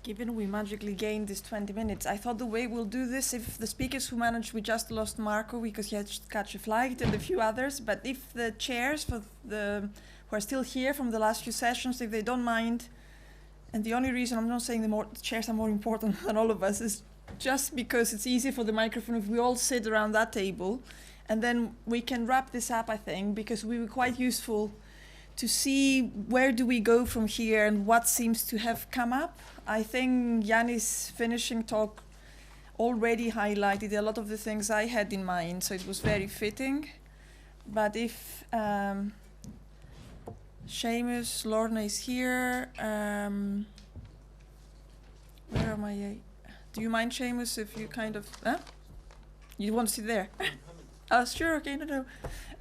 Given we magically gained this 20 minutes, I thought the way we'll do this, if the speakers who managed, we just lost Marco because he had to catch a flight and a few others, but if the chairs for who are still here from the last few sessions, if they don't mind, and the only reason I'm not saying the chairs are more important than all of us is just because it's easy for the microphone if we all sit around that table, and then we can wrap this up, I think, because we were quite useful to see where do we go from here and what seems to have come up. I think Yanni's finishing talk already highlighted a lot of the things I had in mind, so it was very fitting. But if Seamus, Lorna is here, where am I? Do you mind, Seamus, if you kind of, you want to sit there? Oh, sure, okay, no.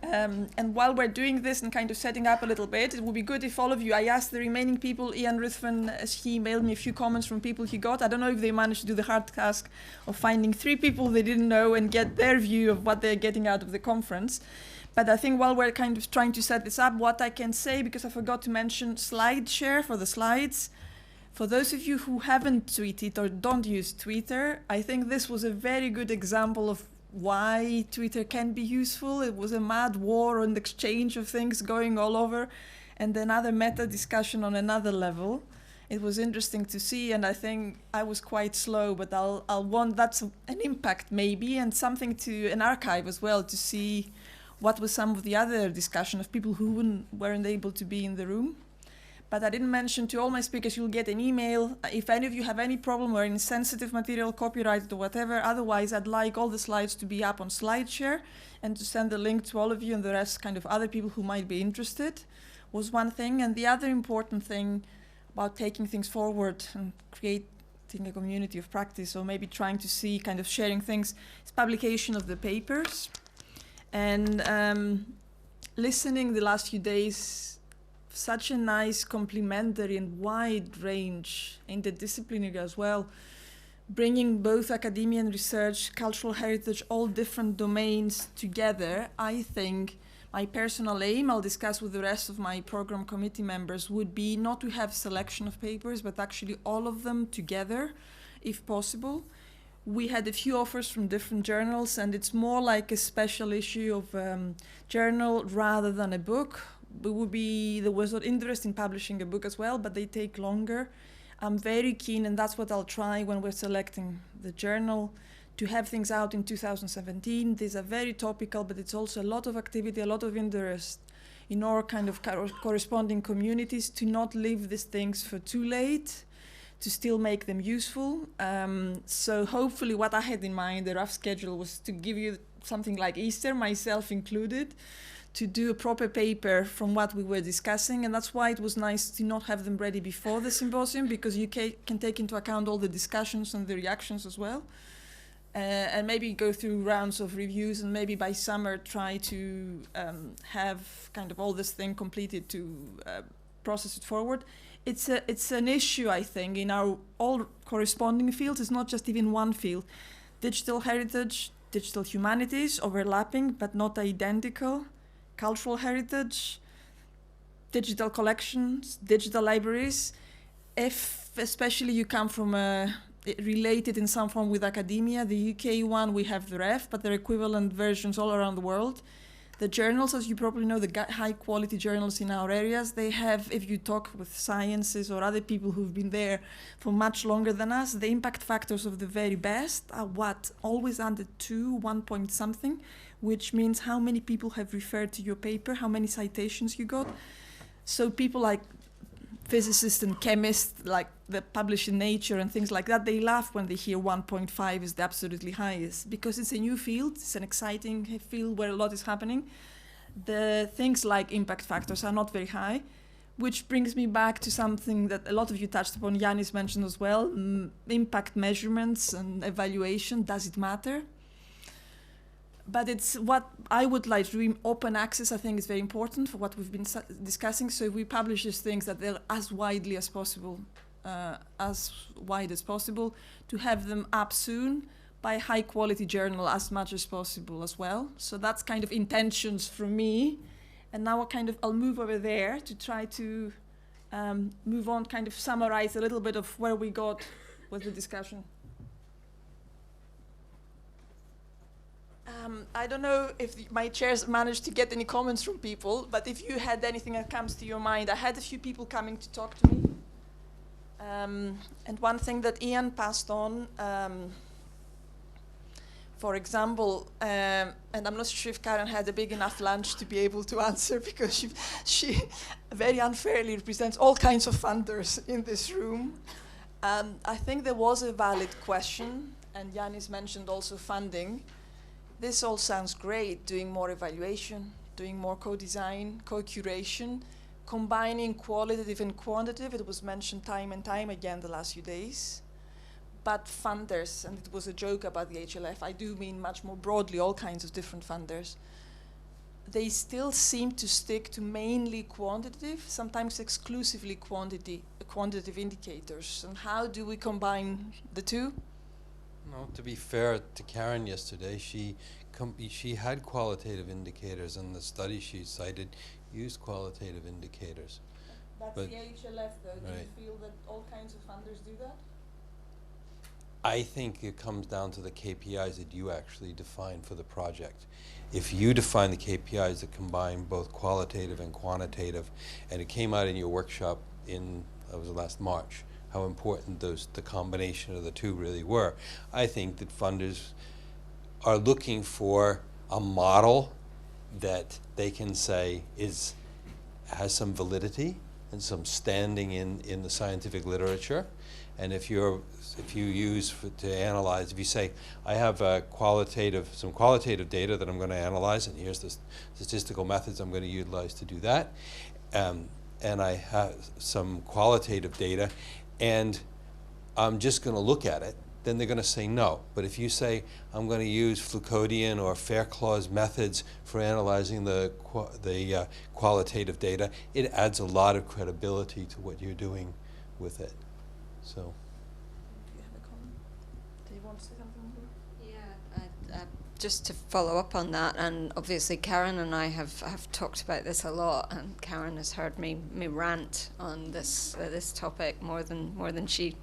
And while we're doing this and kind of setting up a little bit, it would be good if all of you, I asked the remaining people, Ian Ruthven, as he emailed me a few comments from people he got. I don't know if they managed to do the hard task of finding 3 people they didn't know and get their view of what they're getting out of the conference. But I think while we're kind of trying to set this up, what I can say, because I forgot to mention slide share for the slides. For those of you who haven't tweeted or don't use Twitter, I think this was a very good example of why Twitter can be useful. It was a mad war and exchange of things going all over, and another meta discussion on another level. It was interesting to see, and I think I was quite slow, but I'll want that's an impact maybe, and something to an archive as well to see what was some of the other discussion of people who weren't able to be in the room. But I didn't mention to all my speakers, you'll get an email. If any of you have any problem or any sensitive material, copyrighted or whatever, otherwise I'd like all the slides to be up on SlideShare and to send the link to all of you and the rest kind of other people who might be interested was one thing. And the other important thing about taking things forward and creating a community of practice, or maybe trying to see kind of sharing things, is publication of the papers. And listening the last few days, such a nice complementary and wide range interdisciplinary as well, bringing both academia and research, cultural heritage, all different domains together. I think my personal aim, I'll discuss with the rest of my program committee members, would be not to have selection of papers, but actually all of them together, if possible. We had a few offers from different journals, and it's more like a special issue of journal rather than a book. There was an interest in publishing a book as well, but they take longer. I'm very keen, and that's what I'll try when we're selecting the journal, to have things out in 2017. These are very topical, but it's also a lot of activity, a lot of interest in our kind of corresponding communities, to not leave these things for too late, to still make them useful. So hopefully what I had in mind, the rough schedule, was to give you something like Easter, myself included, to do a proper paper from what we were discussing. And that's why it was nice to not have them ready before the symposium, because you can take into account all the discussions and the reactions as well. And maybe go through rounds of reviews, and maybe by summer try to have kind of all this thing completed to process it forward. It's an issue, I think, in our all corresponding fields. It's not just even one field. Digital heritage, digital humanities, overlapping but not identical. Cultural heritage, digital collections, digital libraries. If especially you come from related in some form with academia, the UK one, we have the REF, but there are equivalent versions all around the world. The journals, as you probably know, the high quality journals in our areas, they have, if you talk with sciences or other people who've been there for much longer than us, the impact factors of the very best are always under 2, 1 point something, which means how many people have referred to your paper, how many citations you got. So people like physicists and chemists, like that publish in Nature and things like that, they laugh when they hear 1.5 is the absolutely highest, because it's a new field, it's an exciting field where a lot is happening. The things like impact factors are not very high, which brings me back to something that a lot of you touched upon, Yannis mentioned as well, impact measurements and evaluation. Does it matter? But it's what I would like to do. Open access, I think, is very important for what we've been discussing. So if we publish these things, that they're as widely as possible, as wide as possible, to have them up soon by a high quality journal as much as possible as well. So that's kind of intentions from me. And now I'll move over there to try to move on, kind of summarize a little bit of where we got with the discussion. I don't know if my chairs managed to get any comments from people, but if you had anything that comes to your mind, I had a few people coming to talk to me. And one thing that Ian passed on, for example, and I'm not sure if Karen had a big enough lunch to be able to answer, because she very unfairly represents all kinds of funders in this room. I think there was a valid question, and Yanis mentioned also funding. This all sounds great, doing more evaluation, doing more co-design, co-curation, combining qualitative and quantitative. It was mentioned time and time again the last few days. But funders, and it was a joke about the HLF, I do mean much more broadly all kinds of different funders, they still seem to stick to mainly quantitative, sometimes exclusively quantitative indicators. And how do we combine the two? No, to be fair to Karen yesterday, she had qualitative indicators, and the study she cited used qualitative indicators. That's but the HLF, though. Do right. you feel that all kinds of funders do that? I think it comes down to the KPIs that you actually define for the project. If you define the KPIs that combine both qualitative and quantitative, and it came out in your workshop in, it was last March, how important the combination of the two really were. I think that funders are looking for a model that they can say has some validity and some standing in the scientific literature. And if you use to analyze, if you say, I have some qualitative data that I'm going to analyze, and here's the statistical methods I'm going to utilize to do that, and I have some qualitative data, and I'm just going to look at it, then they're going to say no. But if you say, I'm going to use Foucauldian or fair clause methods for analyzing the qualitative data, it adds a lot of credibility to what you're doing with it. So. Do you have a comment? Do you want to say something? Yeah, just to follow up on that, and obviously Karen and I have talked about this a lot, and Karen has heard me rant on this topic more than she'd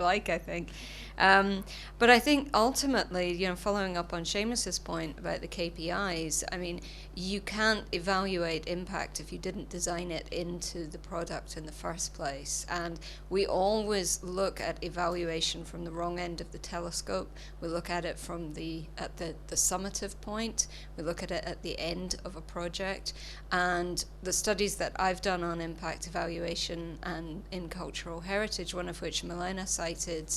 like, I think. But I think ultimately, following up on Seamus's point about the KPIs, I mean, you can't evaluate impact if you didn't design it into the product in the first place. And we always look at evaluation from the wrong end of the telescope. We look at it from the summative point. We look at it at the end of a project. And the studies that I've done on impact evaluation and in cultural heritage, one of which Milena cited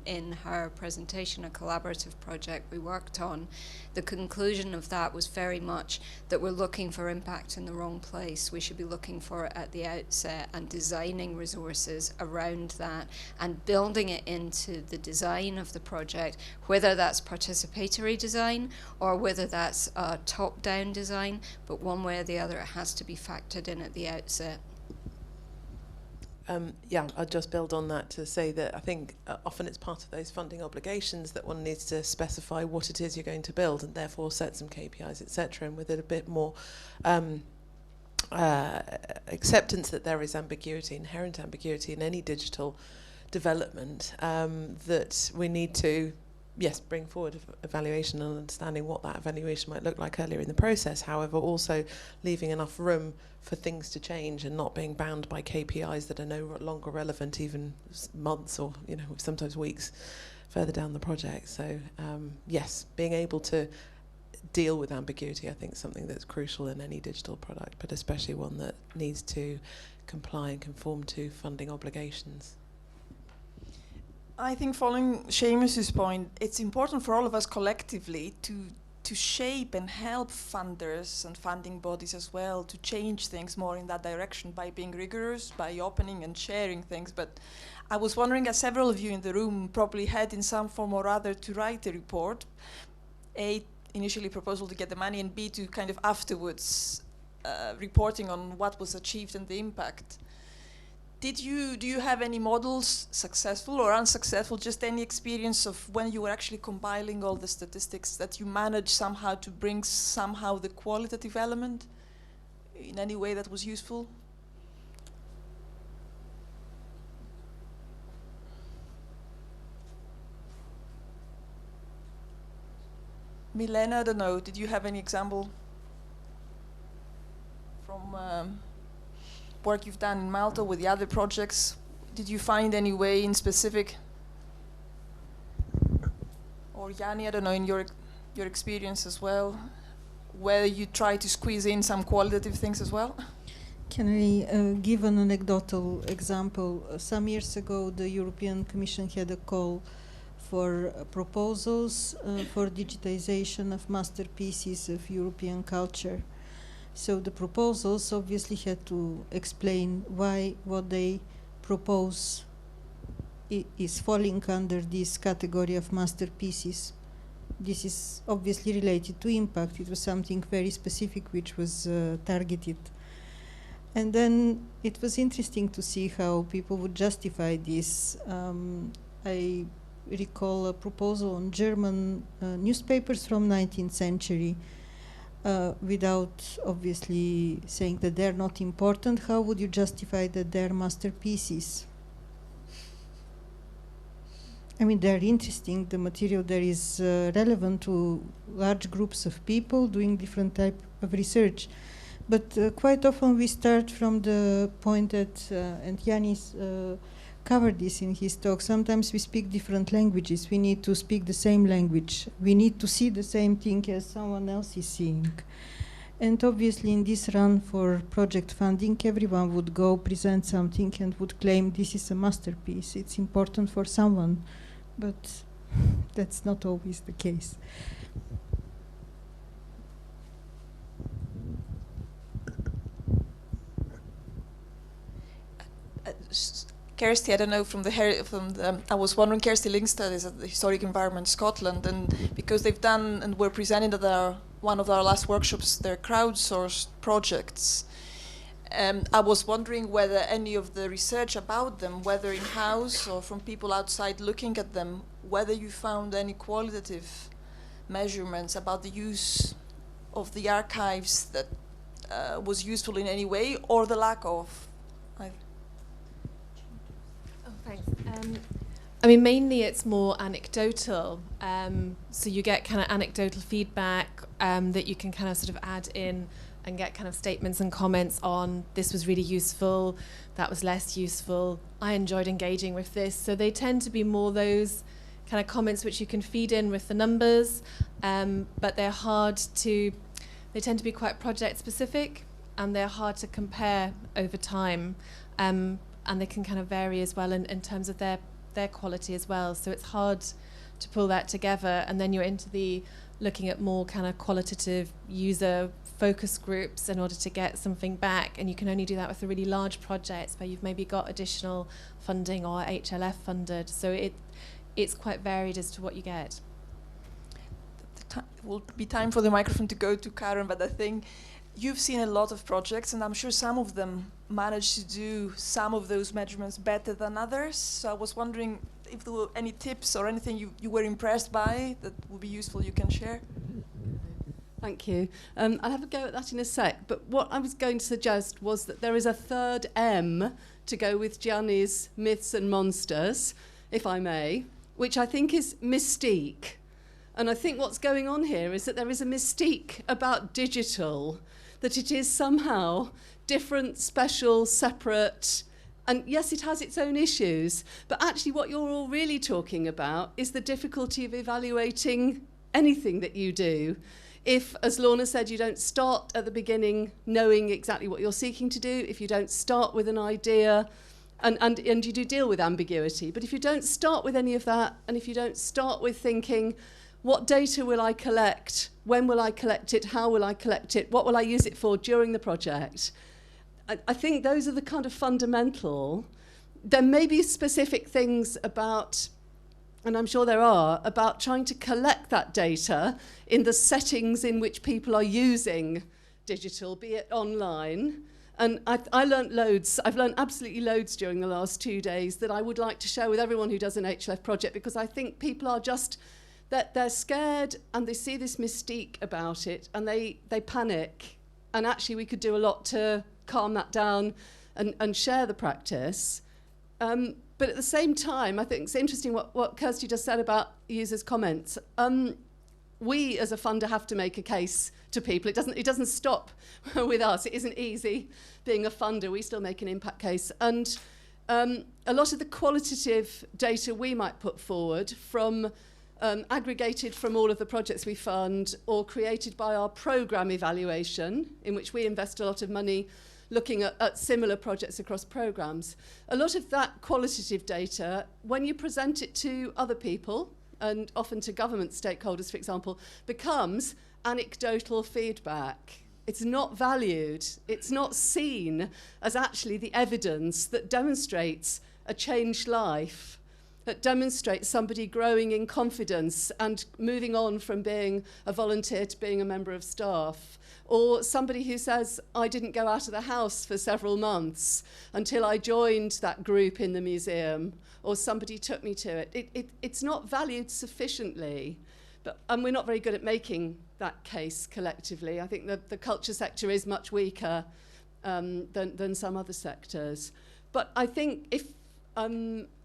in her presentation, a collaborative project we worked on, the conclusion of that was very much that we're looking for impact in the wrong place. We should be looking for it at the outset and designing resources around that and building it into the design of the project, whether that's participatory design or whether that's top-down design, but one way or the other it has to be factored in at the outset. Yeah, I'll just build on that to say that I think often it's part of those funding obligations that one needs to specify what it is you're going to build and therefore set some KPIs, etc., and with it a bit more acceptance that there is ambiguity, inherent ambiguity in any digital development, that we need to, yes, bring forward evaluation and understanding what that evaluation might look like earlier in the process, however, also leaving enough room for things to change and not being bound by KPIs that are no longer relevant even months or sometimes weeks further down the project. So yes, being able to deal with ambiguity, I think, is something that's crucial in any digital product, but especially one that needs to comply and conform to funding obligations. I think, following Seamus's point, it's important for all of us collectively to shape and help funders and funding bodies as well to change things more in that direction by being rigorous, by opening and sharing things. But I was wondering, as several of you in the room probably had in some form or other to write a report, A, initially proposal to get the money, and B, to kind of afterwards reporting on what was achieved and the impact. Do you have any models, successful or unsuccessful, just any experience of when you were actually compiling all the statistics that you managed somehow to bring somehow the qualitative element in any way that was useful? Milena, I don't know, did you have any example from work you've done in Malta with the other projects? Did you find any way in specific? Or Yanni, I don't know, in your experience as well, where you try to squeeze in some qualitative things as well? Can I give an anecdotal example? Some years ago, the European Commission had a call for proposals for digitization of masterpieces of European culture. So the proposals obviously had to explain why what they propose is falling under this category of masterpieces. This is obviously related to impact. It was something very specific which was targeted. And then it was interesting to see how people would justify this. I recall a proposal on German newspapers from 19th century without obviously saying that they're not important. How would you justify that they're masterpieces? I mean, they're interesting. The material there is relevant to large groups of people doing different type of research. But quite often we start from the point that, and Yannis covered this in his talk, sometimes we speak different languages. We need to speak the same language. We need to see the same thing as someone else is seeing. And obviously in this run for project funding, everyone would go present something and would claim this is a masterpiece. It's important for someone, but that's not always the case. Kirsty, I don't know, I was wondering, Kirsty Lingstad is at the Historic Environment Scotland, and because they've done and were presenting at one of our last workshops their crowdsourced projects, I was wondering whether any of the research about them, whether in-house or from people outside looking at them, whether you found any qualitative measurements about the use of the archives that was useful in any way, or the lack of. Thanks. I mean, mainly it's more anecdotal. So you get kind of anecdotal feedback that you can kind of sort of add in and get kind of statements and comments on, this was really useful, that was less useful, I enjoyed engaging with this. So they tend to be more those kind of comments which you can feed in with the numbers, but they tend to be quite project specific, and they're hard to compare over time. And they can kind of vary as well in terms of their quality as well. So it's hard to pull that together, and then you're into the looking at more kind of qualitative user focus groups in order to get something back, and you can only do that with the really large projects where you've maybe got additional funding or HLF funded. So it's quite varied as to what you get. It will be time for the microphone to go to Karen, but I think you've seen a lot of projects, and I'm sure some of them managed to do some of those measurements better than others. So I was wondering if there were any tips or anything you were impressed by that would be useful you can share. Thank you. I'll have a go at that in a sec, but what I was going to suggest was that there is a third M to go with Gianni's myths and monsters, if I may, which I think is mystique. And I think what's going on here is that there is a mystique about digital, that it is somehow different, special, separate, and yes, it has its own issues, but actually what you're all really talking about is the difficulty of evaluating anything that you do. If, as Lorna said, you don't start at the beginning knowing exactly what you're seeking to do, if you don't start with an idea, and you do deal with ambiguity, but if you don't start with any of that, and if you don't start with thinking, what data will I collect? When will I collect it? How will I collect it? What will I use it for during the project? I think those are the kind of fundamental. There may be specific things about, and I'm sure there are, about trying to collect that data in the settings in which people are using digital, be it online. And I learnt loads. I've learnt absolutely loads during the last 2 days that I would like to share with everyone who does an HLF project, because I think people are just, that they're scared and they see this mystique about it and they panic. And actually we could do a lot to calm that down and share the practice. But at the same time, I think it's interesting what Kirsty just said about users' comments. we as a funder have to make a case to people. It doesn't stop with us. It isn't easy being a funder. We still make an impact case. And a lot of the qualitative data we might put forward from aggregated from all of the projects we fund or created by our programme evaluation, in which we invest a lot of money looking at similar projects across programmes. A lot of that qualitative data, when you present it to other people, and often to government stakeholders, for example, becomes anecdotal feedback. It's not valued. It's not seen as actually the evidence that demonstrates a changed life, that demonstrates somebody growing in confidence and moving on from being a volunteer to being a member of staff, or somebody who says, I didn't go out of the house for several months until I joined that group in the museum, or somebody took me to it. It's not valued sufficiently, and we're not very good at making that case collectively. I think the culture sector is much weaker than some other sectors. But I think if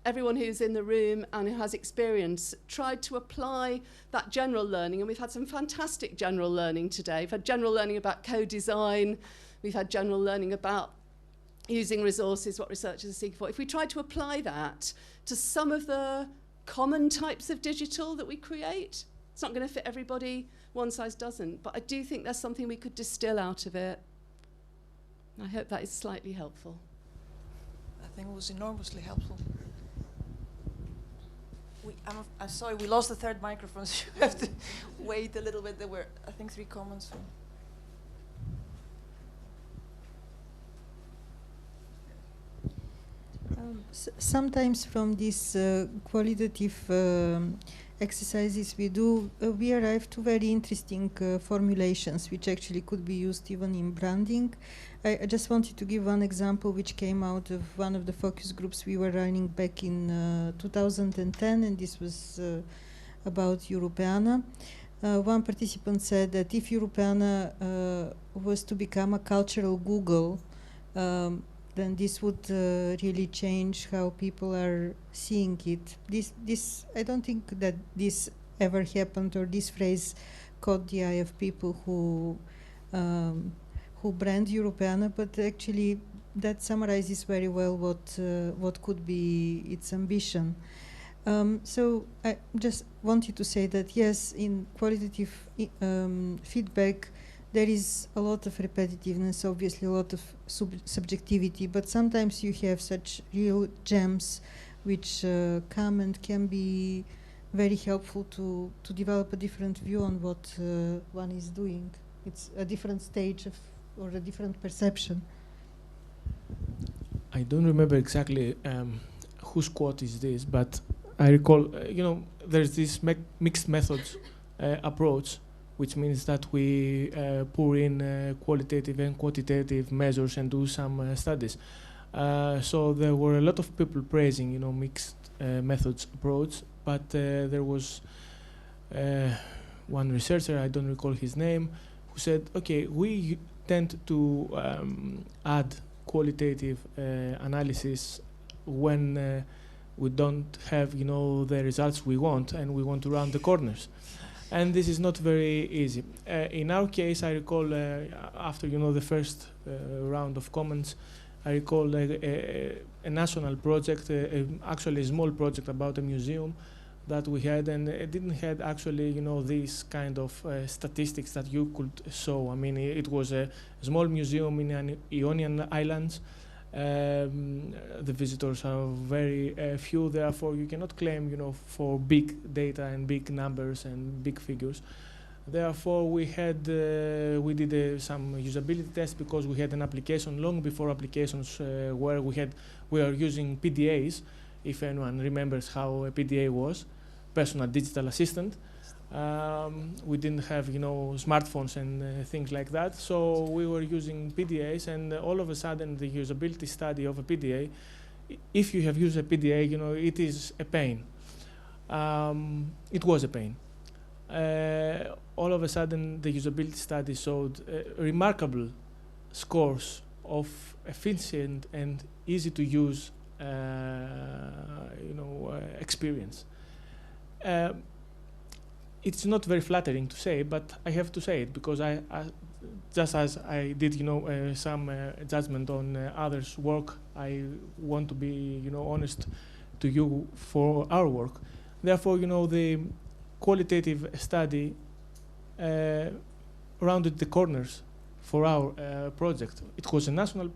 everyone who's in the room and who has experience tried to apply that general learning, and we've had some fantastic general learning today. We've had general learning about co-design. We've had general learning about using resources, what researchers are seeking for. If we try to apply that to some of the common types of digital that we create, it's not going to fit everybody, one size doesn't. But I do think there's something we could distill out of it. I hope that is slightly helpful. I think it was enormously helpful. I'm sorry, we lost the third microphone, so you have to wait a little bit. There were, I think, 3 comments. Sometimes from these qualitative exercises we do, we arrive to very interesting formulations which actually could be used even in branding. I just wanted to give one example which came out of one of the focus groups we were running back in 2010, and this was about Europeana. One participant said that if Europeana was to become a cultural Google, then this would really change how people are seeing it. This I don't think that this ever happened, or this phrase caught the eye of people who brand Europeana, but actually that summarizes very well what could be its ambition. So I just wanted to say that yes, in qualitative feedback, there is a lot of repetitiveness, obviously a lot of subjectivity, but sometimes you have such real gems which come and can be very helpful to develop a different view on what one is doing. It's a different stage of, or a different perception. I don't remember exactly whose quote is this, but I recall, there's this mixed methods approach, which means that we pour in qualitative and quantitative measures and do some studies. So there were a lot of people praising, mixed methods approach, but there was one researcher, I don't recall his name, who said, okay, we tend to add qualitative analysis when we don't have, the results we want, and we want to round the corners. And this is not very easy. In our case, I recall after the first round of comments, I recall a national project, actually a small project about a museum that we had, and it didn't have actually these kind of statistics that you could show. I mean, it was a small museum in an Ionian Islands. The visitors are very few, therefore you cannot claim for big data and big numbers and big figures. Therefore we did some usability tests, because we had an application long before applications where we are using PDAs, if anyone remembers how a PDA was, personal digital assistant. We didn't have smartphones and things like that, so we were using PDAs, and all of a sudden the usability study of a PDA, if you have used a PDA, it is a pain. It was a pain. All of a sudden the usability study showed remarkable scores of efficient and easy to use experience. it's not very flattering to say, but I have to say it because I just as I did, some judgment on others' work, I want to be, honest to you for our work. Therefore, the qualitative study rounded the corners for our project. It was a national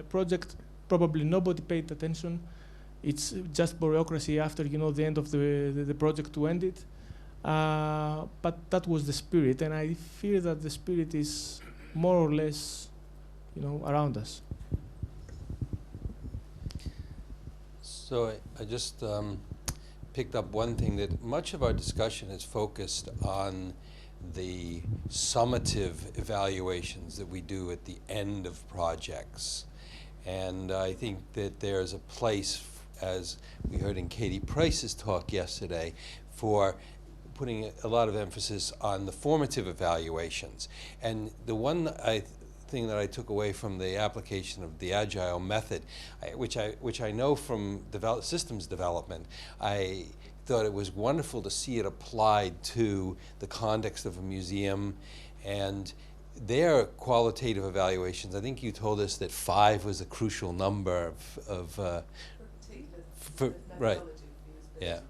project. Probably nobody paid attention. It's just bureaucracy after, the end of the project to end it. But that was the spirit, and I fear that the spirit is more or less, around us. So I just picked up one thing, that much of our discussion is focused on the summative evaluations that we do at the end of projects. And I think that there's a place, as we heard in Katie Price's talk yesterday, for putting a lot of emphasis on the formative evaluations. And the one thing that I took away from the application of the Agile method, which I know from systems development, I thought it was wonderful to see it applied to the context of a museum and their qualitative evaluations. I think you told us that 5 was a crucial number right. Yeah.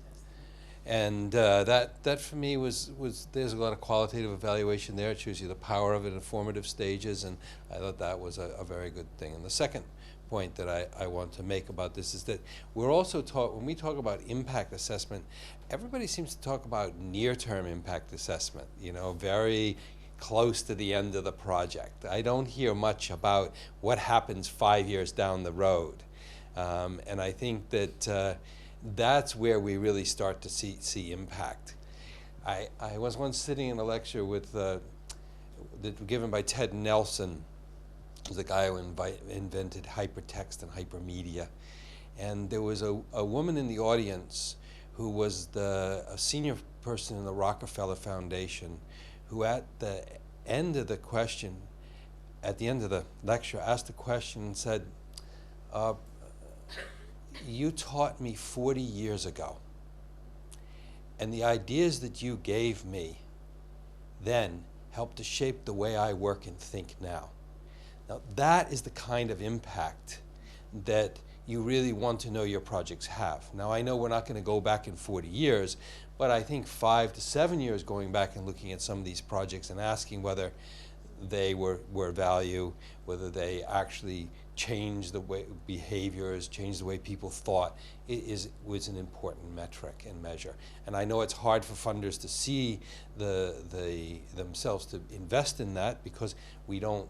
And that for me was there's a lot of qualitative evaluation there. It shows you the power of it in formative stages, and I thought that was a very good thing. And the second point that I want to make about this is that we're also when we talk about impact assessment, everybody seems to talk about near-term impact assessment, very close to the end of the project. I don't hear much about what happens 5 years down the road. And I think that that's where we really start to see impact. I was once sitting in a lecture with given by Ted Nelson, who's the guy who invented hypertext and hypermedia. And there was a woman in the audience who was a senior person in the Rockefeller Foundation, who at the end of the lecture, asked a question and said, you taught me 40 years ago, and the ideas that you gave me then helped to shape the way I work and think now. Now, that is the kind of impact that you really want to know your projects have. Now, I know we're not going to go back in 40 years, but I think 5 to 7 years going back and looking at some of these projects and asking whether they were value, whether they actually changed the way behaviors, changed the way people thought, was an important metric and measure. And I know it's hard for funders to see themselves to invest in that because we don't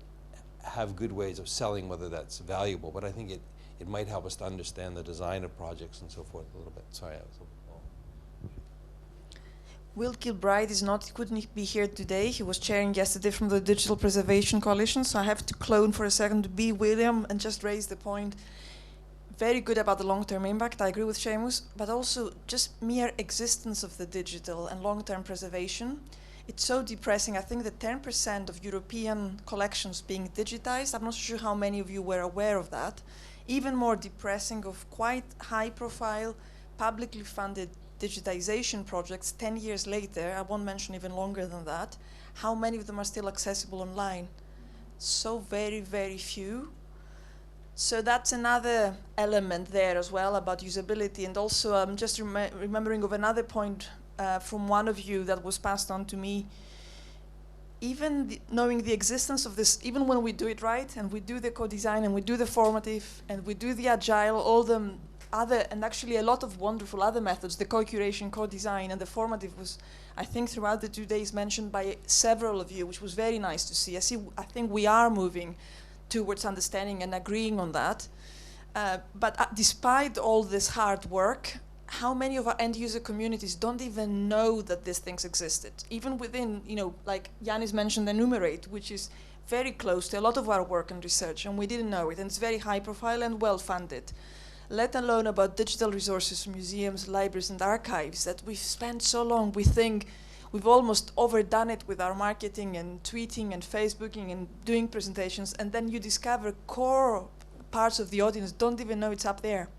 have good ways of selling whether that's valuable. But I think it might help us to understand the design of projects and so forth a little bit. Sorry, I was a little. Will Kilbride couldn't be here today. He was chairing yesterday from the Digital Preservation Coalition, so I have to clone for a second to be William and just raise the point. Very good about the long-term impact, I agree with Seamus, but also just mere existence of the digital and long-term preservation. It's so depressing. I think that 10% of European collections being digitized, I'm not sure how many of you were aware of that. Even more depressing, of quite high-profile, publicly funded digitization projects 10 years later, I won't mention even longer than that, how many of them are still accessible online? So very, very few. So that's another element there as well about usability. And also I'm just remembering of another point from one of you that was passed on to me. Even knowing the existence of this, even when we do it right, and we do the co-design, and we do the formative, and we do the agile, all the other, and actually a lot of wonderful other methods, the co-curation, co-design, and the formative was, I think, throughout the 2 days mentioned by several of you, which was very nice to see. I think we are moving towards understanding and agreeing on that. But despite all this hard work, how many of our end user communities don't even know that these things existed? Even within, like Yannis mentioned, Enumerate, which is very close to a lot of our work and research, and we didn't know it, and it's very high profile and well funded. Let alone about digital resources, museums, libraries, and archives that we've spent so long. We think we've almost overdone it with our marketing and tweeting and Facebooking and doing presentations, and then you discover core parts of the audience don't even know it's up there.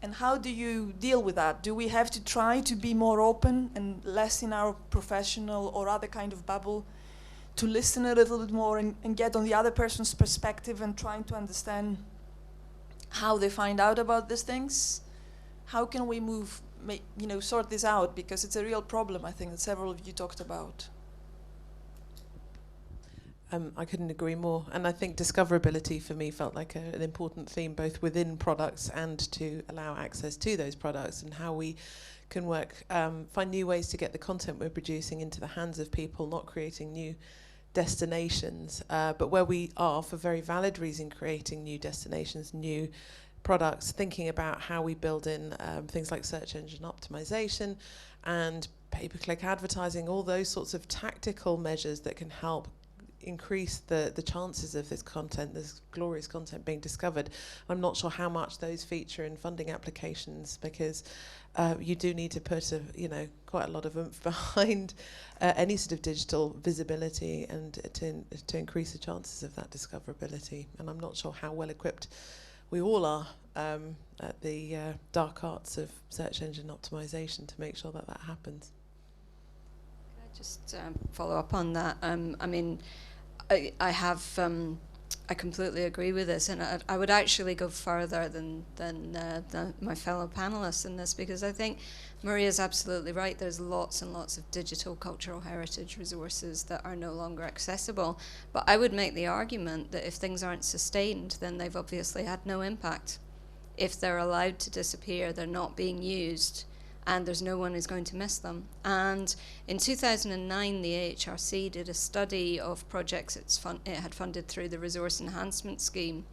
And how do you deal with that? Do we have to try to be more open and less in our professional or other kind of bubble, to listen a little bit more and get on the other person's perspective and trying to understand how they find out about these things? How can we sort this out? Because it's a real problem, I think, that several of you talked about. I couldn't agree more. And I think discoverability for me felt like an important theme, both within products and to allow access to those products, and how we can work, find new ways to get the content we're producing into the hands of people, not creating new destinations, but where we are, for very valid reason, creating new destinations, new products, thinking about how we build in things like search engine optimization and pay-per-click advertising, all those sorts of tactical measures that can help increase the chances of this content, this glorious content, being discovered. I'm not sure how much those feature in funding applications, because you do need to put quite a lot of oomph behind any sort of digital visibility and to increase the chances of that discoverability. And I'm not sure how well equipped we all are at the dark arts of search engine optimization to make sure that that happens. Can I just follow up on that? I mean, I completely agree with this, and I would actually go further than my fellow panelists in this, because I think Maria's absolutely right. There's lots and lots of digital cultural heritage resources that are no longer accessible. But I would make the argument that if things aren't sustained, then they've obviously had no impact. If they're allowed to disappear, they're not being used, and there's no one who's going to miss them. And in 2009, the AHRC did a study of projects it had funded through the Resource Enhancement Scheme,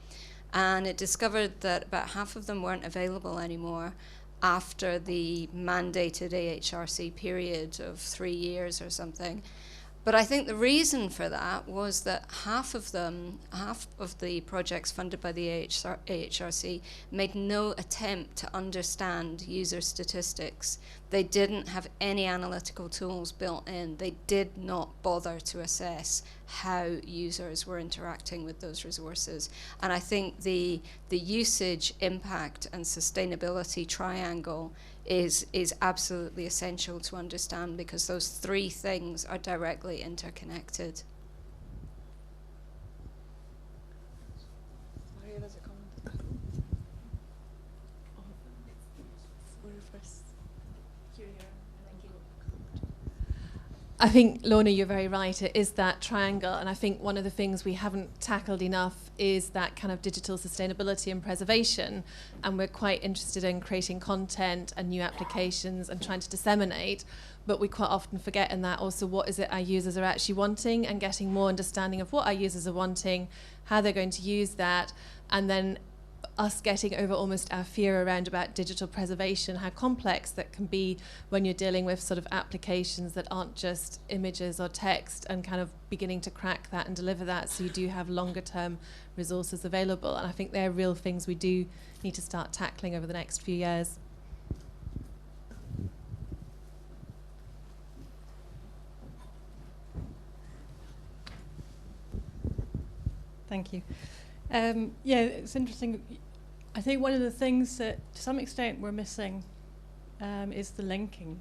and it discovered that about half of them weren't available anymore after the mandated AHRC period of 3 years or something. But I think the reason for that was that half of the projects funded by the AHRC made no attempt to understand user statistics. They didn't have any analytical tools built in. They did not bother to assess how users were interacting with those resources. And I think the usage, impact, and sustainability triangle is absolutely essential to understand, because those three things are directly interconnected. I think, Lorna, you're very right. It is that triangle. And I think one of the things we haven't tackled enough is that kind of digital sustainability and preservation. And we're quite interested in creating content and new applications and trying to disseminate. But we quite often forget in that also what is it our users are actually wanting, and getting more understanding of what our users are wanting, how they're going to use that, and then us getting over almost our fear around about digital preservation, how complex that can be when you're dealing with sort of applications that aren't just images or text, and kind of beginning to crack that and deliver that so you do have longer term resources available. And I think they're real things we do need to start tackling over the next few years. Thank you. Yeah, it's interesting. I think one of the things that to some extent we're missing is the linking.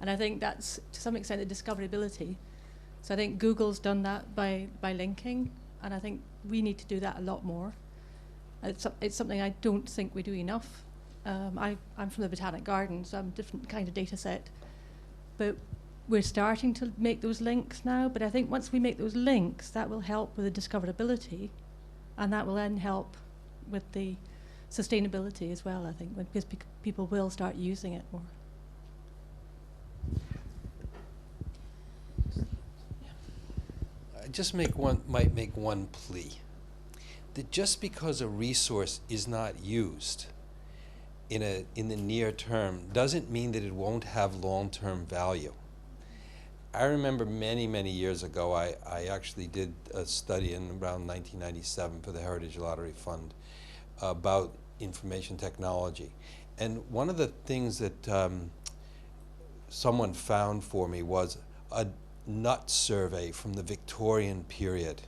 And I think that's to some extent the discoverability. So I think Google's done that by linking, and I think we need to do that a lot more. It's something I don't think we do enough. I'm from the Botanic Gardens, so I'm a different kind of data set. But we're starting to make those links now, but I think once we make those links, that will help with the discoverability, and that will then help with the sustainability as well, I think, because people will start using it more. I just might make one plea, that just because a resource is not used in the near term doesn't mean that it won't have long-term value. I remember many years ago, I actually did a study in around 1997 for the Heritage Lottery Fund about information technology. And one of the things that someone found for me was a nut survey from the Victorian period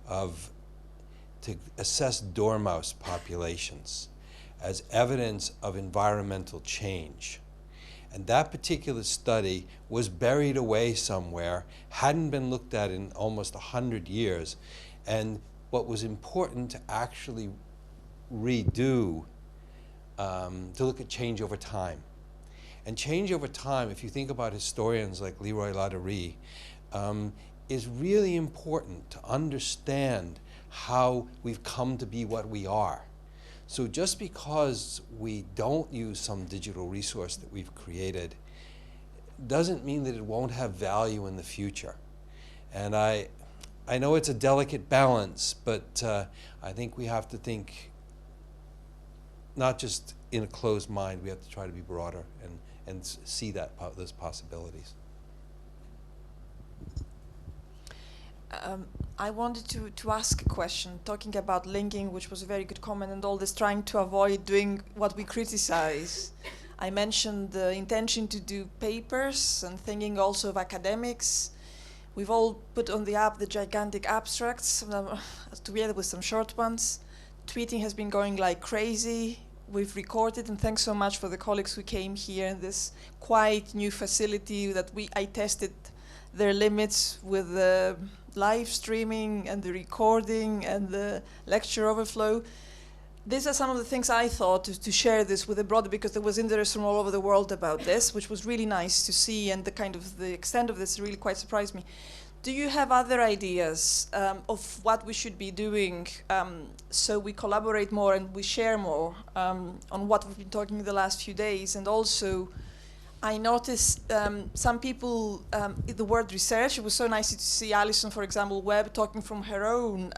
to assess dormouse populations. as evidence of environmental change. And that particular study was buried away somewhere, hadn't been looked at in almost 100 years. And what was important to actually redo, to look at change over time. And change over time, if you think about historians like Leroy Laderie, is really important to understand how we've come to be what we are. So just because we don't use some digital resource that we've created doesn't mean that it won't have value in the future. And I know it's a delicate balance, but I think we have to think not just in a closed mind, we have to try to be broader and see that those possibilities. I wanted to ask a question, talking about linking, which was a very good comment, and all this trying to avoid doing what we criticize. I mentioned the intention to do papers and thinking also of academics. We've all put on the app the gigantic abstracts, together with some short ones. Tweeting has been going like crazy. We've recorded, and thanks so much for the colleagues who came here in this quite new facility that I tested their limits with the live streaming and the recording and the lecture overflow. These are some of the things I thought to share this with the broader, because there was interest from all over the world about this, which was really nice to see, and the extent of this really quite surprised me. Do you have other ideas of what we should be doing so we collaborate more and we share more on what we've been talking the last few days? And also, I noticed some people, the word research, it was so nice to see Alison, for example, Webb, talking from her own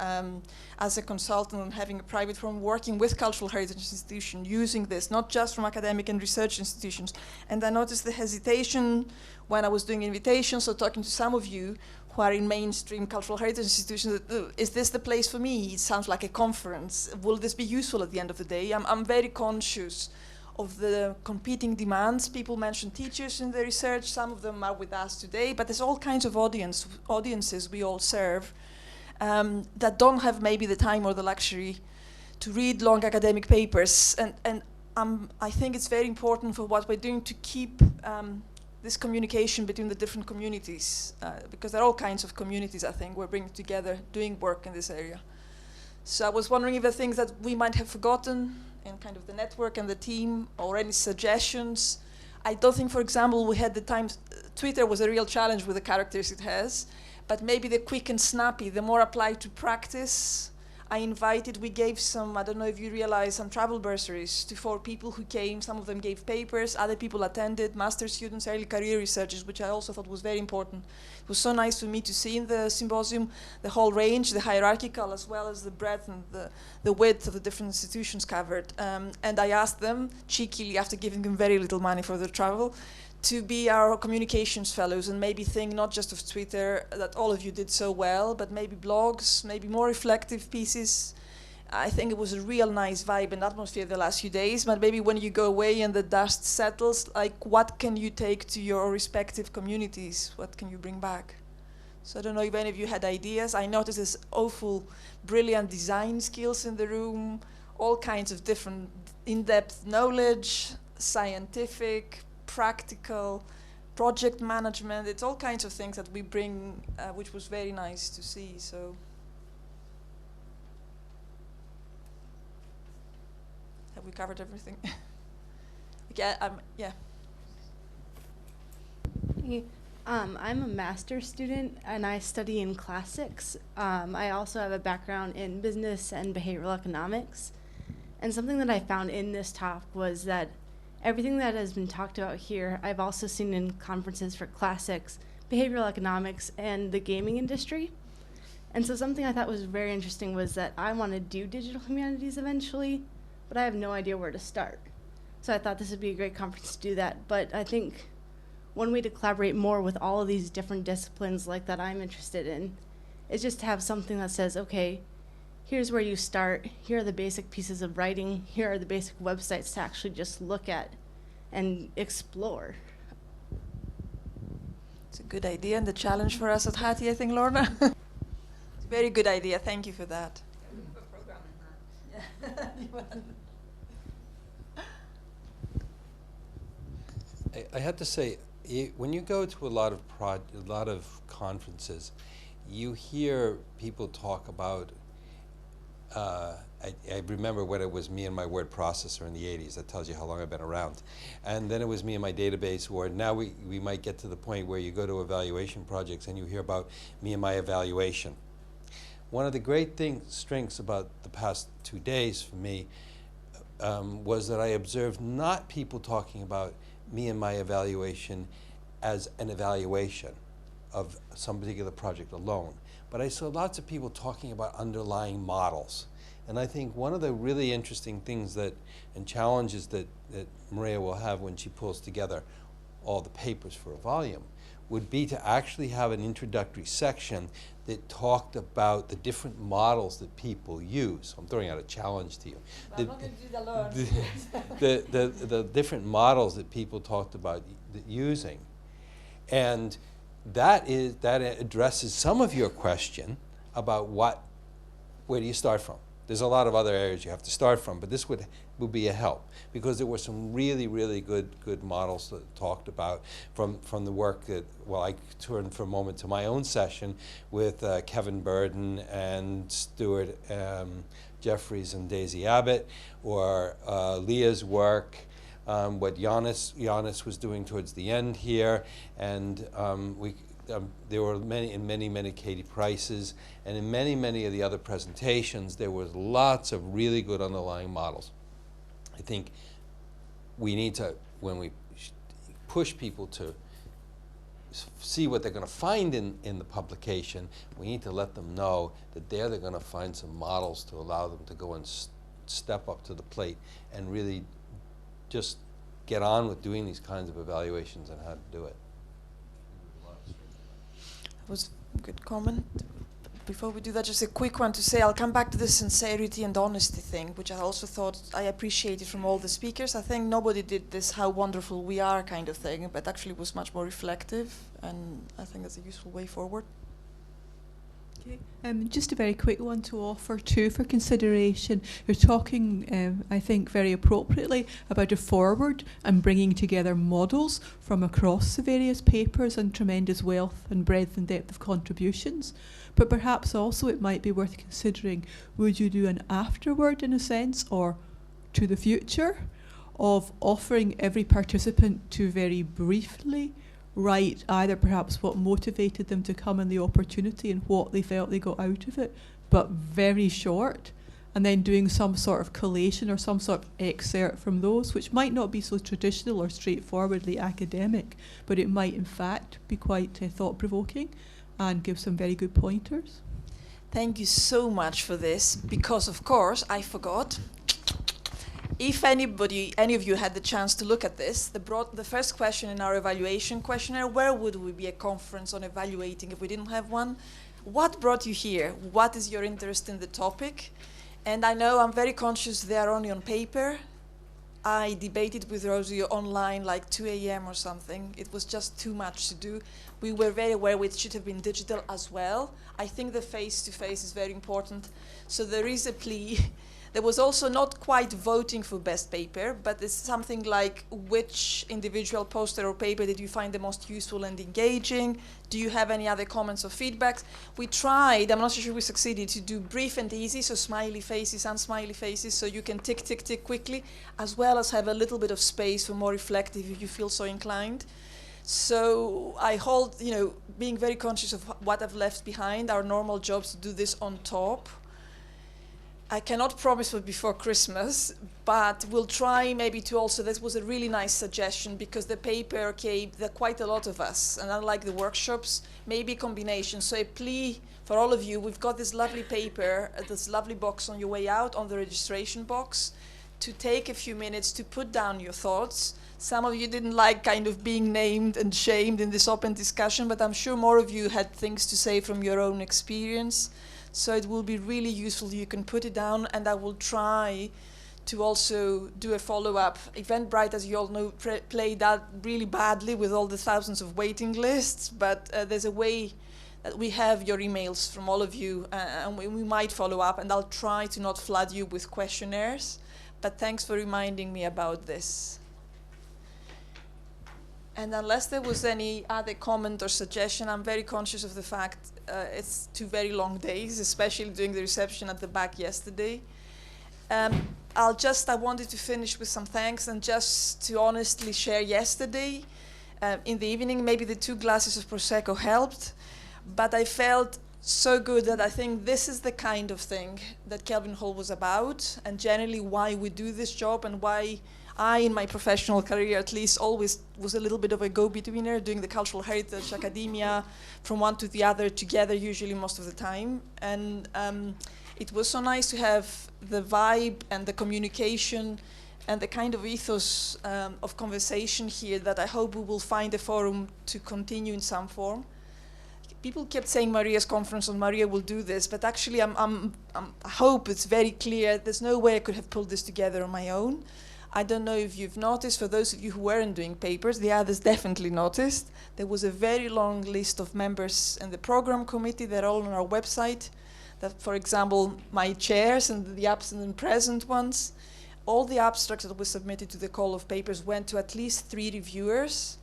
as a consultant and having a private firm, working with cultural heritage institutions, using this, not just from academic and research institutions. And I noticed the hesitation when I was doing invitations, so talking to some of you who are in mainstream cultural heritage institutions, is this the place for me? It sounds like a conference. Will this be useful at the end of the day? I'm very conscious of the competing demands. People mentioned teachers in the research. Some of them are with us today, but there's all kinds of audiences we all serve that don't have maybe the time or the luxury to read long academic papers. And I think it's very important for what we're doing to keep this communication between the different communities, because there are all kinds of communities, I think, we're bringing together, doing work in this area. So I was wondering if there are things that we might have forgotten in kind of the network and the team, or any suggestions. I don't think, for example, we had the time, Twitter was a real challenge with the characters it has, but maybe the quick and snappy, the more applied to practice. we gave some, I don't know if you realize, some travel bursaries to 4 people who came. Some of them gave papers, other people attended, master's students, early career researchers, which I also thought was very important. It was so nice for me to see in the symposium the whole range, the hierarchical as well as the breadth and the width of the different institutions covered. And I asked them, cheekily, after giving them very little money for their travel, to be our communications fellows and maybe think not just of Twitter, that all of you did so well, but maybe blogs, maybe more reflective pieces. I think it was a real nice vibe and atmosphere the last few days, but maybe when you go away and the dust settles, like what can you take to your respective communities? What can you bring back? So I don't know if any of you had ideas. I noticed there's awful, brilliant design skills in the room, all kinds of different in-depth knowledge, scientific, practical, project management. It's all kinds of things that we bring, which was very nice to see. So, have we covered everything? Yeah. Yeah. I'm a master's student and I study in classics. I also have a background in business and behavioral economics. And something that I found in this talk was that everything that has been talked about here, I've also seen in conferences for classics, behavioral economics, and the gaming industry. And so something I thought was very interesting was that I want to do digital humanities eventually, but I have no idea where to start. So I thought this would be a great conference to do that. But I think one way to collaborate more with all of these different disciplines like that I'm interested in is just to have something that says, okay, here's where you start, here are the basic pieces of writing, here are the basic websites to actually just look at and explore. It's a good idea and the challenge for us at HATII, I think, Lorna. It's a very good idea, thank you for that. I have to say, when you go to a lot of conferences, you hear people talk about. I remember when it was me and my word processor in the 80s. That tells you how long I've been around. And then it was me and my database word. Now we might get to the point where you go to evaluation projects and you hear about me and my evaluation. One of the great strengths about the past 2 days for me was that I observed not people talking about me and my evaluation as an evaluation of some particular project alone, but I saw lots of people talking about underlying models. And I think one of the really interesting things and challenges that Maria will have when she pulls together all the papers for a volume would be to actually have an introductory section that talked about the different models that people use. I'm throwing out a challenge to you. I'm not going to do that alone. The different models that people talked about using. And that addresses some of your question about where do you start from? There's a lot of other areas you have to start from, but this would be a help because there were some really, really good models that talked about from the work that, well, I turned for a moment to my own session with Kevin Burden and Stuart Jeffries and Daisy Abbott, or Leah's work, what Giannis was doing towards the end here, and there were many Katie Price's, and in many of the other presentations, there was lots of really good underlying models. I think we need to, when we push people to see what they're going to find in the publication, we need to let them know that they're going to find some models to allow them to go and step up to the plate and really just get on with doing these kinds of evaluations and how to do it. That was a good comment. Before we do that, just a quick one to say, I'll come back to the sincerity and honesty thing, which I also thought I appreciated from all the speakers. I think nobody did this how wonderful we are kind of thing, but actually was much more reflective, and I think that's a useful way forward. Okay. Just a very quick one to offer too for consideration. You're talking, I think, very appropriately about a forward and bringing together models from across the various papers and tremendous wealth and breadth and depth of contributions. But perhaps also it might be worth considering, would you do an afterword in a sense, or to the future, of offering every participant to very briefly write either perhaps what motivated them to come and the opportunity and what they felt they got out of it, but very short, and then doing some sort of collation or some sort of excerpt from those, which might not be so traditional or straightforwardly academic, but it might in fact be quite thought-provoking and give some very good pointers. Thank you so much for this, because of course I forgot. If any of you had the chance to look at this, the first question in our evaluation questionnaire, where would we be a conference on evaluating if we didn't have one? What brought you here? What is your interest in the topic? And I know I'm very conscious they are only on paper. I debated with Rosie online like 2 a.m. or something. It was just too much to do. We were very aware it should have been digital as well. I think the face-to-face is very important. So there is a plea. There was also not quite voting for best paper, but it's something like which individual poster or paper did you find the most useful and engaging? Do you have any other comments or feedbacks? We tried, I'm not sure we succeeded, to do brief and easy, so smiley faces, unsmiley faces, so you can tick, tick, tick quickly, as well as have a little bit of space for more reflective if you feel so inclined. So I hold, being very conscious of what I've left behind, our normal jobs to do this on top. I cannot promise for before Christmas, but we'll try maybe to also, this was a really nice suggestion because the paper, there are quite a lot of us, and unlike the workshops, maybe a combination. So a plea for all of you, we've got this lovely paper, this lovely box on your way out, on the registration box, to take a few minutes to put down your thoughts. Some of you didn't like kind of being named and shamed in this open discussion, but I'm sure more of you had things to say from your own experience. So it will be really useful. You can put it down, and I will try to also do a follow-up. Eventbrite, as you all know, played that really badly with all the thousands of waiting lists, but there's a way that we have your emails from all of you, and we might follow up, and I'll try to not flood you with questionnaires, but thanks for reminding me about this. And unless there was any other comment or suggestion, I'm very conscious of the fact it's 2 very long days, especially doing the reception at the back yesterday. I wanted to finish with some thanks and just to honestly share yesterday in the evening, maybe the 2 glasses of Prosecco helped, but I felt so good that I think this is the kind of thing that Kelvin Hall was about, and generally why we do this job, and why I, in my professional career at least, always was a little bit of a go-betweener, doing the cultural heritage, academia, from one to the other, together usually most of the time. And it was so nice to have the vibe and the communication and the kind of ethos of conversation here that I hope we will find a forum to continue in some form. People kept saying Maria's conference and Maria will do this, but actually I hope it's very clear there's no way I could have pulled this together on my own. I don't know if you've noticed, for those of you who weren't doing papers, the others definitely noticed. There was a very long list of members in the program committee. They're all on our website. That, for example, my chairs and the absent and present ones, all the abstracts that were submitted to the call of papers went to at least 3 reviewers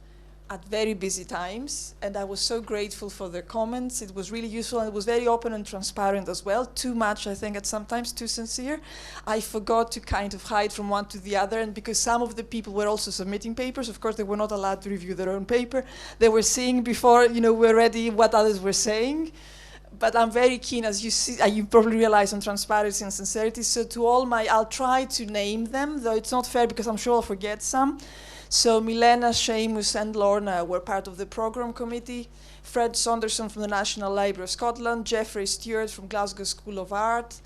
at very busy times, and I was so grateful for their comments. It was really useful, and it was very open and transparent as well. Too much, I think, at sometimes too sincere. I forgot to kind of hide from one to the other, and because some of the people were also submitting papers, of course they were not allowed to review their own paper. They were seeing before, we're ready what others were saying. But I'm very keen, as you see, you probably realize, on transparency and sincerity. So to all I'll try to name them, though it's not fair because I'm sure I'll forget some. So Milena, Seamus and Lorna were part of the program committee. Fred Saunderson from the National Library of Scotland, Geoffrey Stewart from Glasgow School of Art,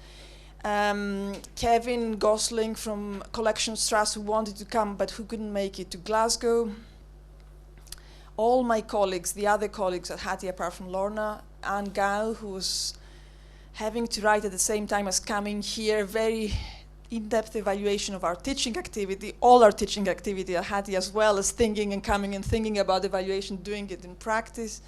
Kevin Gosling from Collectionstrasse, who wanted to come but who couldn't make it to Glasgow. All my colleagues, the other colleagues at HATII apart from Lorna, Anne Gao, who was having to write at the same time as coming here, very in-depth evaluation of our teaching activity, all our teaching activity at HATII, as well as thinking and coming and thinking about evaluation, doing it in practice.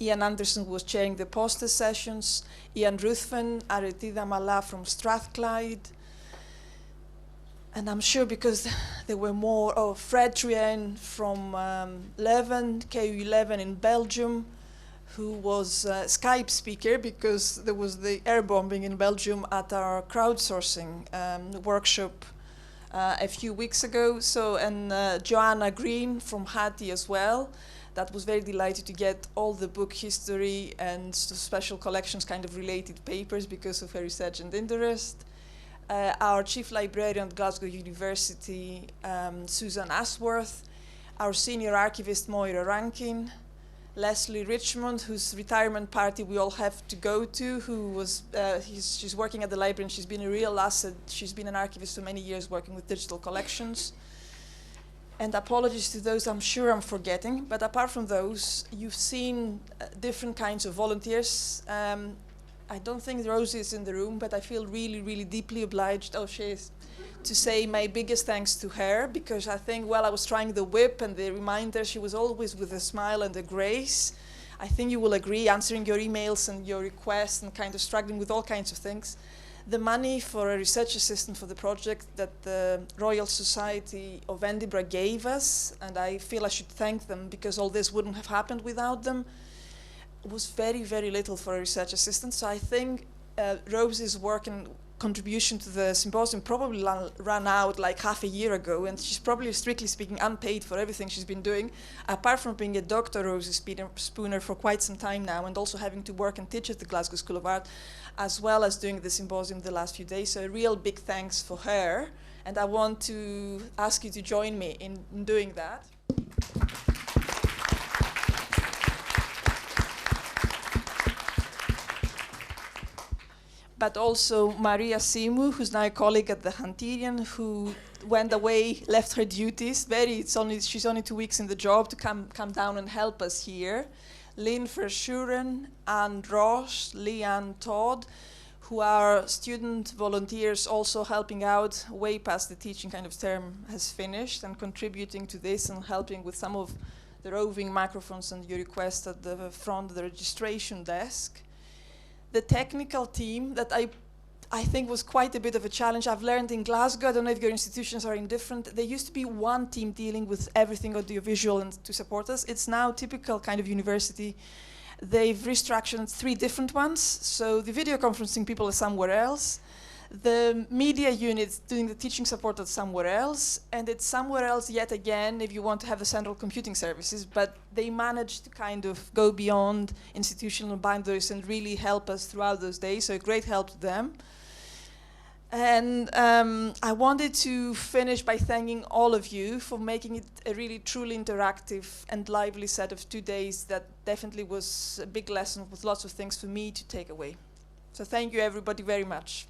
Ian Anderson was chairing the poster sessions, Ian Ruthven, Aretida Mala from Strathclyde, and I'm sure because there were more, Fred Trien from Leuven, KU11 in Belgium, who was a Skype speaker because there was the air bombing in Belgium at our crowdsourcing workshop a few weeks ago. So, and Joanna Green from HATII as well. That was very delighted to get all the book history and special collections kind of related papers because of her research and interest. Our chief librarian at Glasgow University, Susan Ashworth. Our senior archivist, Moira Rankin. Leslie Richmond, whose retirement party we all have to go to, who was, she's working at the library and she's been a real asset. She's been an archivist for many years working with digital collections. And apologies to those I'm sure I'm forgetting, but apart from those, you've seen different kinds of volunteers. I don't think Rosie is in the room, but I feel really, really deeply obliged, she is, to say my biggest thanks to her, because I think while I was trying the whip and the reminder, she was always with a smile and a grace. I think you will agree, answering your emails and your requests and kind of struggling with all kinds of things. The money for a research assistant for the project that the Royal Society of Edinburgh gave us, and I feel I should thank them because all this wouldn't have happened without them, was very, very little for a research assistant. So I think Rosie's work and contribution to the symposium probably ran out like half a year ago, and she's probably, strictly speaking, unpaid for everything she's been doing, apart from being a Dr. Rosie Spooner for quite some time now, and also having to work and teach at the Glasgow School of Art, as well as doing the symposium the last few days. So a real big thanks for her, and I want to ask you to join me in doing that. But also Maria Simu, who's now a colleague at the Hunterian, who went away, left her duties. She's only 2 weeks in the job to come down and help us here. Lynn Verschuren, Anne Roche, Leanne Todd, who are student volunteers also helping out way past the teaching kind of term has finished and contributing to this and helping with some of the roving microphones and your requests at the front of the registration desk. The technical team that I think was quite a bit of a challenge. I've learned in Glasgow, I don't know if your institutions are indifferent, there used to be one team dealing with everything audiovisual and to support us. It's now typical kind of university. They've restructured 3 different ones. So the video conferencing people are somewhere else. The media units doing the teaching support are somewhere else. And it's somewhere else yet again if you want to have the central computing services. But they managed to kind of go beyond institutional boundaries and really help us throughout those days. So a great help to them. And I wanted to finish by thanking all of you for making it a really truly interactive and lively set of 2 days that definitely was a big lesson with lots of things for me to take away. So thank you everybody very much.